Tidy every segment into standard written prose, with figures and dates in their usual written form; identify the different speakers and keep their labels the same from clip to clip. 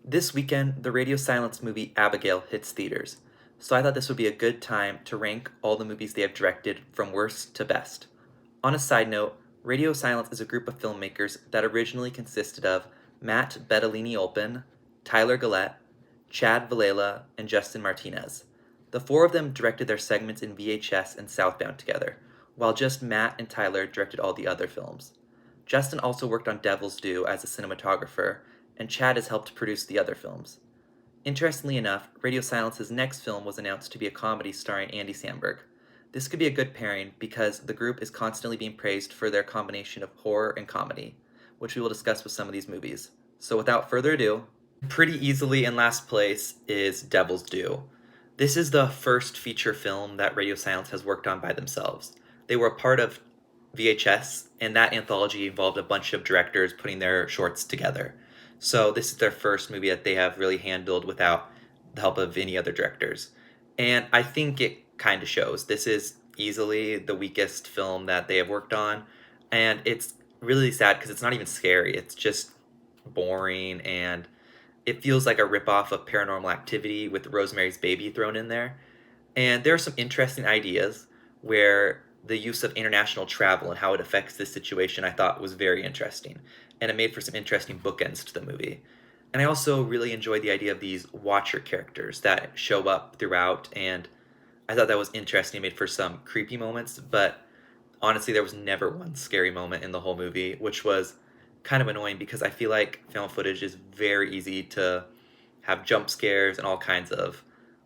Speaker 1: This weekend, the radio silence movie Abigail hits theaters, so I thought this would be a good time to rank all the movies they have directed from worst to best. On a side note, Radio Silence is a group of filmmakers that originally consisted of Matt Bettolini-Olpin, Tyler Gillette, Chad Villela, and Justin Martinez. The four of them directed their segments in VHS and Southbound together, while just Matt and Tyler directed all the other films. Justin also worked on Devil's Due as a cinematographer, and Chad has helped produce the other films. Interestingly enough, Radio Silence's next film was announced to be a comedy starring Andy Samberg. This could be a good pairing because the group is constantly being praised for their combination of horror and comedy, which we will discuss with some of these movies. So without further ado, pretty easily in last place is Devil's Due. This is the first feature film that Radio Silence has worked on by themselves. They were a part of VHS, and that anthology involved a bunch of directors putting their shorts together. So this is their first movie that they have really handled without the help of any other directors. And I think it kind of shows. This is easily the weakest film that they have worked on, and it's really sad because it's not even scary. It's just boring, and it feels like a ripoff of Paranormal Activity with Rosemary's Baby thrown in there. And there are some interesting ideas where the use of international travel and how it affects this situation I thought was very interesting. And it made for some interesting bookends to the movie. And I also really enjoyed the idea of these watcher characters that show up throughout, and I thought that was interesting. It made for some creepy moments, but honestly, there was never one scary moment in the whole movie, which was kind of annoying because I feel like film footage is very easy to have jump scares and all kinds of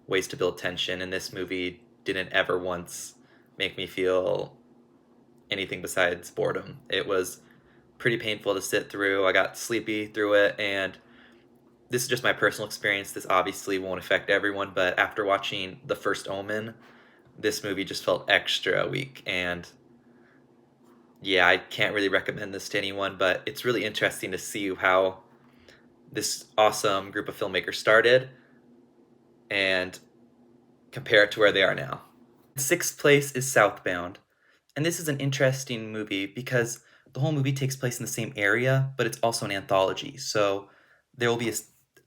Speaker 1: ways to build tension, and this movie didn't ever once make me feel anything besides boredom. It was pretty painful to sit through. I got sleepy through it, and this is just my personal experience. This obviously won't affect everyone, but after watching The First Omen, this movie just felt extra weak, and yeah, I can't really recommend this to anyone, but it's really interesting to see how this awesome group of filmmakers started and compare it to where they are now. Sixth place is Southbound, and this is an interesting movie because the whole movie takes place in the same area, but it's also an anthology. So there will be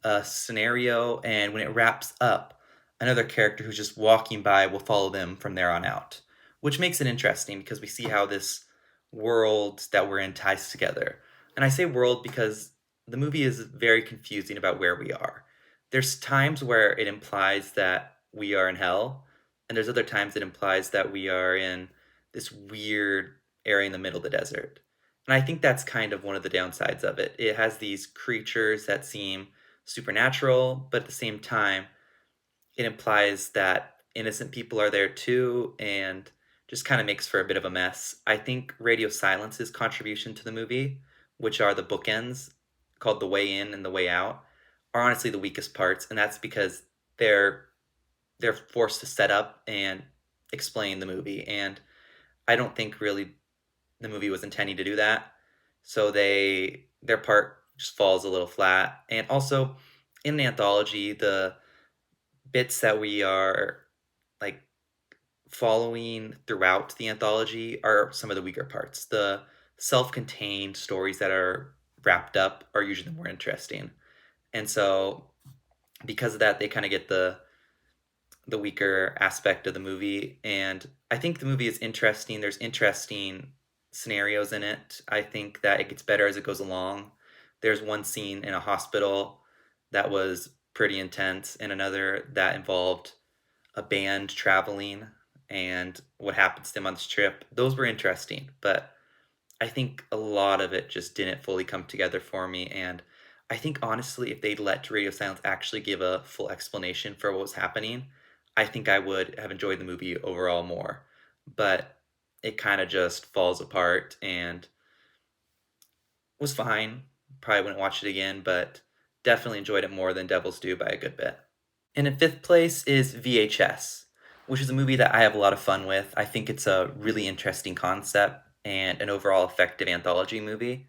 Speaker 1: a scenario, and when it wraps up, another character who's just walking by will follow them from there on out, which makes it interesting because we see how this world that we're in ties together. And I say world because the movie is very confusing about where we are. There's times where it implies that we are in hell, and there's other times it implies that we are in this weird area in the middle of the desert. And I think that's kind of one of the downsides of it. It has these creatures that seem supernatural, but at the same time, it implies that innocent people are there too, and just kind of makes for a bit of a mess. I think Radio Silence's contribution to the movie, which are the bookends called The Way In and The Way Out, are honestly the weakest parts, and that's because they're they're forced to set up and explain the movie, and I don't think really the movie was intending to do that. So their part just falls a little flat. And also in the anthology, the bits that we are like following throughout the anthology are some of the weaker parts. The self-contained stories that are wrapped up are usually more interesting. And so because of that, they kind of get the weaker aspect of the movie. And I think the movie is interesting. There's interesting scenarios in it. I think that it gets better as it goes along. There's one scene in a hospital that was pretty intense, and another that involved a band traveling and what happens to them on this trip. Those were interesting, but I think a lot of it just didn't fully come together for me. And I think honestly, if they'd let Radio Silence actually give a full explanation for what was happening, I think I would have enjoyed the movie overall more. But it kind of just falls apart and was fine. Probably wouldn't watch it again, but definitely enjoyed it more than Devil's Due by a good bit. And in fifth place is VHS, which is a movie that I have a lot of fun with. I think it's a really interesting concept and an overall effective anthology movie.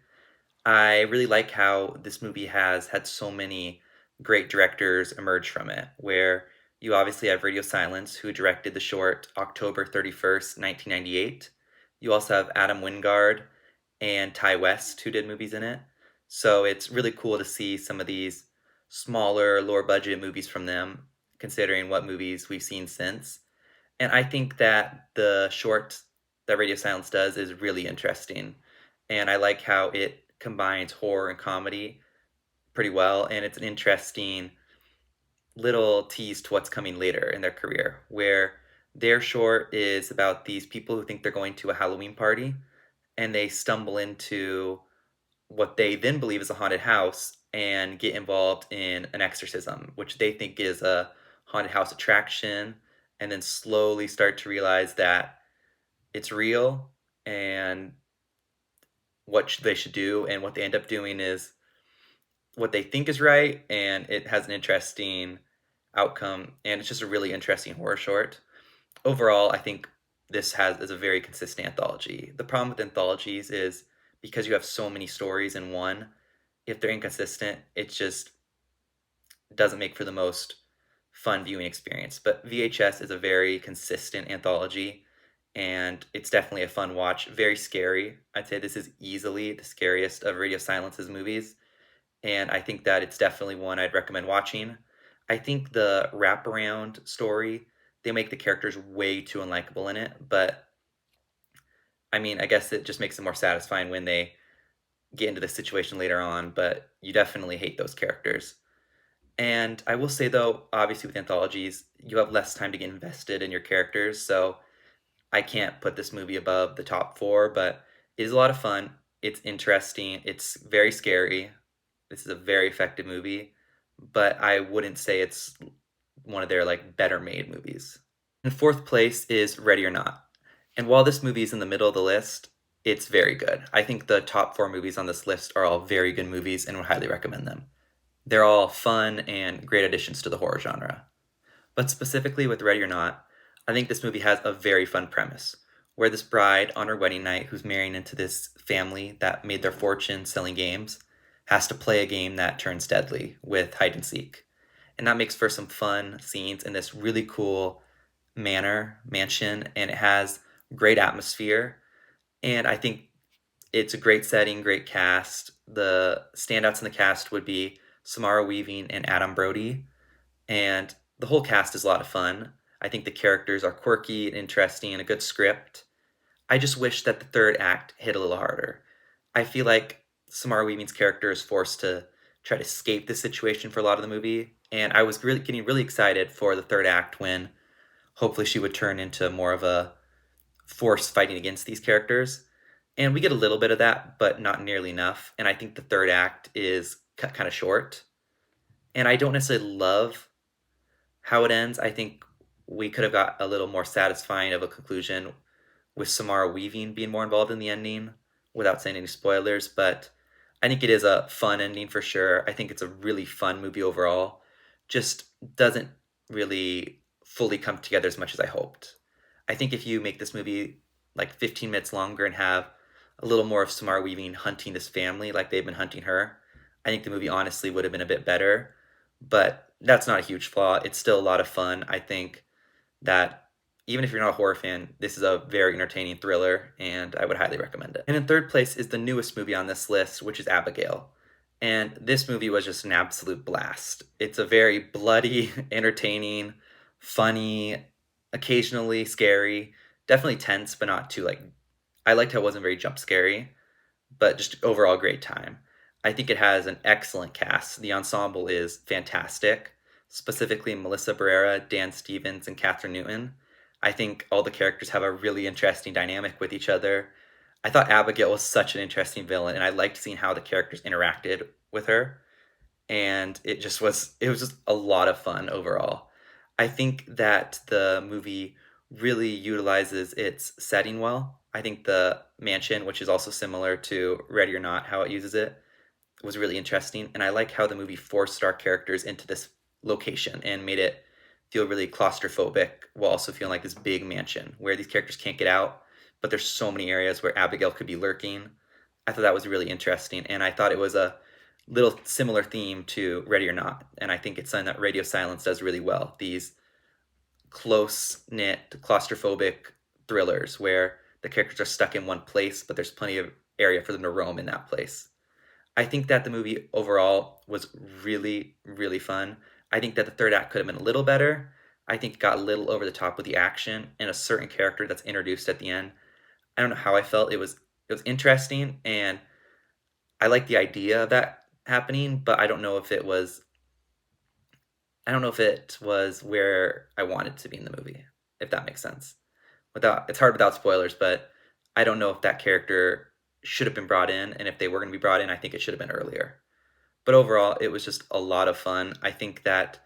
Speaker 1: I really like how this movie has had so many great directors emerge from it, where you obviously have Radio Silence, who directed the short October 31st, 1998. You also have Adam Wingard and Ty West, who did movies in it. So it's really cool to see some of these smaller, lower budget movies from them, considering what movies we've seen since. And I think that the short that Radio Silence does is really interesting. And I like how it combines horror and comedy pretty well. And it's an interesting little tease to what's coming later in their career, where their short is about these people who think they're going to a Halloween party and they stumble into what they then believe is a haunted house and get involved in an exorcism, which they think is a haunted house attraction, and then slowly start to realize that it's real and they should do. And what they end up doing is what they think is right, and it has an interesting outcome. And it's just a really interesting horror short. Overall, I think is a very consistent anthology. The problem with anthologies is because you have so many stories in one, if they're inconsistent, it just doesn't make for the most fun viewing experience. But VHS is a very consistent anthology, and it's definitely a fun watch. Very scary. I'd say this is easily the scariest of Radio Silence's movies, and I think that it's definitely one I'd recommend watching. I think the wraparound story, they make the characters way too unlikable in it, but I mean, I guess it just makes it more satisfying when they get into the situation later on, but you definitely hate those characters. And I will say though, obviously with anthologies, you have less time to get invested in your characters, so I can't put this movie above the top four, but it is a lot of fun. It's interesting. It's very scary. This is a very effective movie, but I wouldn't say it's one of their like better made movies. In fourth place is Ready or Not. And while this movie is in the middle of the list, it's very good. I think the top four movies on this list are all very good movies and would highly recommend them. They're all fun and great additions to the horror genre. But specifically with Ready or Not, I think this movie has a very fun premise, where this bride on her wedding night, who's marrying into this family that made their fortune selling games, has to play a game that turns deadly with hide and seek. And that makes for some fun scenes in this really cool mansion, and it has great atmosphere. And I think it's a great setting, great cast. The standouts in the cast would be Samara Weaving and Adam Brody, and the whole cast is a lot of fun. I think the characters are quirky and interesting and a good script. I just wish that the third act hit a little harder. I feel like Samara Weaving's character is forced to try to escape the situation for a lot of the movie, and I was really getting really excited for the third act when hopefully she would turn into more of a force fighting against these characters. And we get a little bit of that, but not nearly enough. And I think the third act is cut kind of short. And I don't necessarily love how it ends. I think we could have got a little more satisfying of a conclusion with Samara Weaving being more involved in the ending without saying any spoilers. But I think it is a fun ending for sure. I think it's a really fun movie overall. Just doesn't really fully come together as much as I hoped. I think if you make this movie like 15 minutes longer and have a little more of Samara Weaving hunting this family like they've been hunting her, I think the movie honestly would have been a bit better. But that's not a huge flaw. It's still a lot of fun. I think that even if you're not a horror fan, this is a very entertaining thriller, and I would highly recommend it. And in third place is the newest movie on this list, which is Abigail. And this movie was just an absolute blast. It's a very bloody, entertaining, funny, occasionally scary, definitely tense, but not too like. I liked how it wasn't very jump scary, but just overall great time. I think it has an excellent cast. The ensemble is fantastic, specifically Melissa Barrera, Dan Stevens, and Catherine Newton. I think all the characters have a really interesting dynamic with each other. I thought Abigail was such an interesting villain, and I liked seeing how the characters interacted with her. And it was just a lot of fun overall. I think that the movie really utilizes its setting well. I think the mansion, which is also similar to Ready or Not, how it uses it, was really interesting. And I like how the movie forced our characters into this location and made it feel really claustrophobic while also feeling like this big mansion where these characters can't get out, but there's so many areas where Abigail could be lurking. I thought that was really interesting, and I thought it was a little similar theme to Ready or Not, and I think it's something that Radio Silence does really well. These close knit, claustrophobic thrillers where the characters are stuck in one place, but there's plenty of area for them to roam in that place. I think that the movie overall was really, really fun. I think that the third act could have been a little better. I think it got a little over the top with the action and a certain character that's introduced at the end. I don't know how I felt. It was interesting, and I like the idea of that happening, but I don't know if it was where I wanted to be in the movie, if that makes sense. Without It's hard without spoilers, but I don't know if that character should have been brought in, and if they were going to be brought in, I think it should have been earlier. But overall, it was just a lot of fun. I think that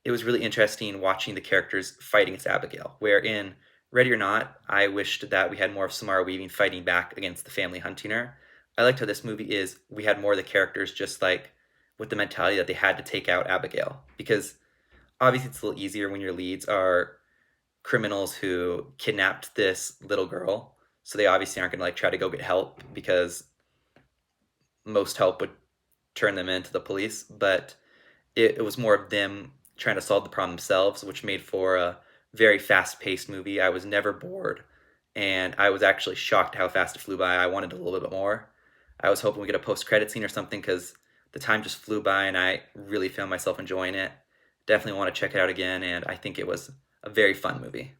Speaker 1: it was really interesting watching the characters fight against Abigail, where in Ready or Not, I wished that we had more of Samara Weaving fighting back against the family hunting her. I liked how this movie is we had more of the characters just like with the mentality that they had to take out Abigail. Because obviously it's a little easier when your leads are criminals who kidnapped this little girl. So they obviously aren't gonna like try to go get help because most help would turn them into the police. But it was more of them trying to solve the problem themselves, which made for a very fast paced movie. I was never bored, and I was actually shocked how fast it flew by. I wanted a little bit more. I was hoping we get a post credit scene or something because the time just flew by, and I really found myself enjoying it. Definitely want to check it out again, and I think it was a very fun movie.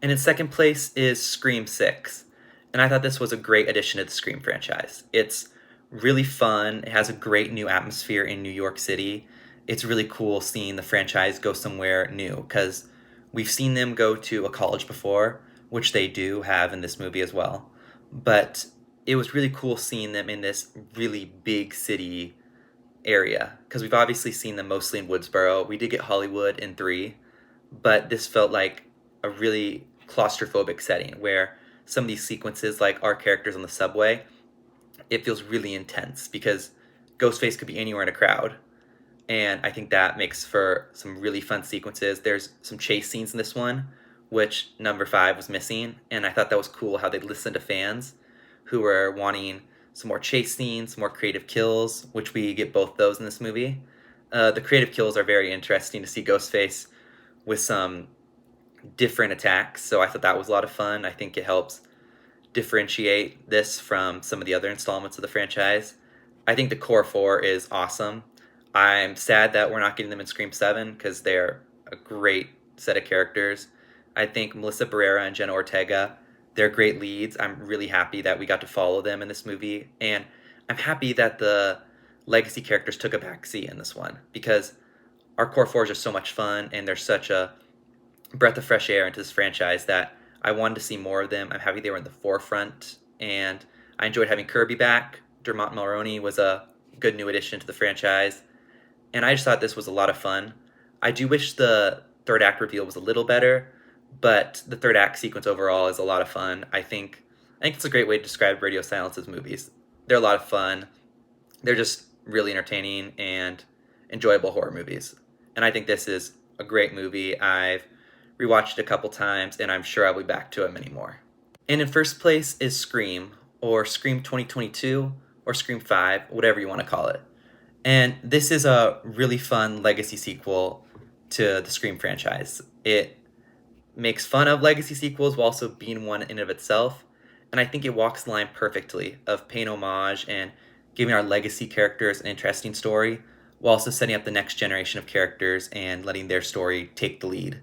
Speaker 1: And in second place is Scream 6. And I thought this was a great addition to the Scream franchise. It's really fun. It has a great new atmosphere in New York City. It's really cool seeing the franchise go somewhere new because we've seen them go to a college before, which they do have in this movie as well. But it was really cool seeing them in this really big city area because we've obviously seen them mostly in Woodsboro. We did get Hollywood in 3, but this felt like a really claustrophobic setting where some of these sequences, like our characters on the subway, it feels really intense because Ghostface could be anywhere in a crowd. And I think that makes for some really fun sequences. There's some chase scenes in this one, which number 5 was missing. And I thought that was cool how they listened to fans who were wanting some more chase scenes, some more creative kills, which we get both those in this movie. The creative kills are very interesting to see Ghostface with some different attacks. So I thought that was a lot of fun. I think it helps differentiate this from some of the other installments of the franchise. I think the core 4 is awesome. I'm sad that we're not getting them in Scream 7 because they're a great set of characters. I think Melissa Barrera and Jenna Ortega, they're great leads. I'm really happy that we got to follow them in this movie. And I'm happy that the legacy characters took a backseat in this one because our core 4 is just so much fun and they're such a breath of fresh air into this franchise that I wanted to see more of them. I'm happy they were in the forefront, and I enjoyed having Kirby back. Dermot Mulroney was a good new addition to the franchise, and I just thought this was a lot of fun. I do wish the third act reveal was a little better, but the third act sequence overall is a lot of fun. I think it's a great way to describe Radio Silence's movies. They're a lot of fun. They're just really entertaining and enjoyable horror movies. And I think this is a great movie. I've rewatched it a couple times, and I'm sure I'll be back to it many more. And in first place is Scream, or Scream 2022, or Scream 5, whatever you want to call it. And this is a really fun legacy sequel to the Scream franchise. It makes fun of legacy sequels while also being one in and of itself. And I think it walks the line perfectly of paying homage and giving our legacy characters an interesting story while also setting up the next generation of characters and letting their story take the lead.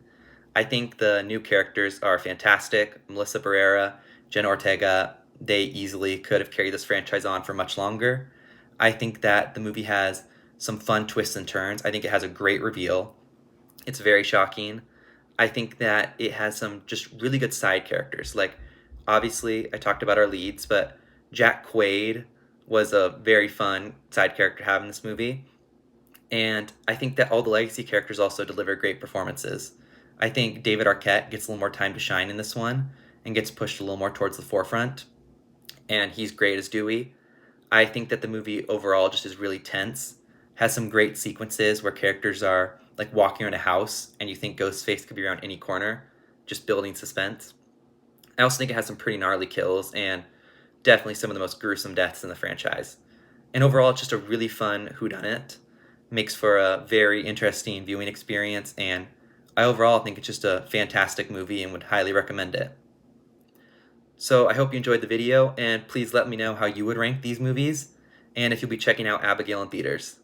Speaker 1: I think the new characters are fantastic. Melissa Barrera, Jen Ortega, they easily could have carried this franchise on for much longer. I think that the movie has some fun twists and turns. I think it has a great reveal. It's very shocking. I think that it has some just really good side characters. Like, obviously, I talked about our leads, but Jack Quaid was a very fun side character to have in this movie. And I think that all the legacy characters also deliver great performances. I think David Arquette gets a little more time to shine in this one and gets pushed a little more towards the forefront. And he's great as Dewey. I think that the movie overall just is really tense, has some great sequences where characters are like walking around a house and you think Ghostface could be around any corner, just building suspense. I also think it has some pretty gnarly kills and definitely some of the most gruesome deaths in the franchise. And overall, it's just a really fun whodunit. Makes for a very interesting viewing experience, and I overall think it's just a fantastic movie and would highly recommend it. So I hope you enjoyed the video, and please let me know how you would rank these movies. and if you'll be checking out Abigail in theaters.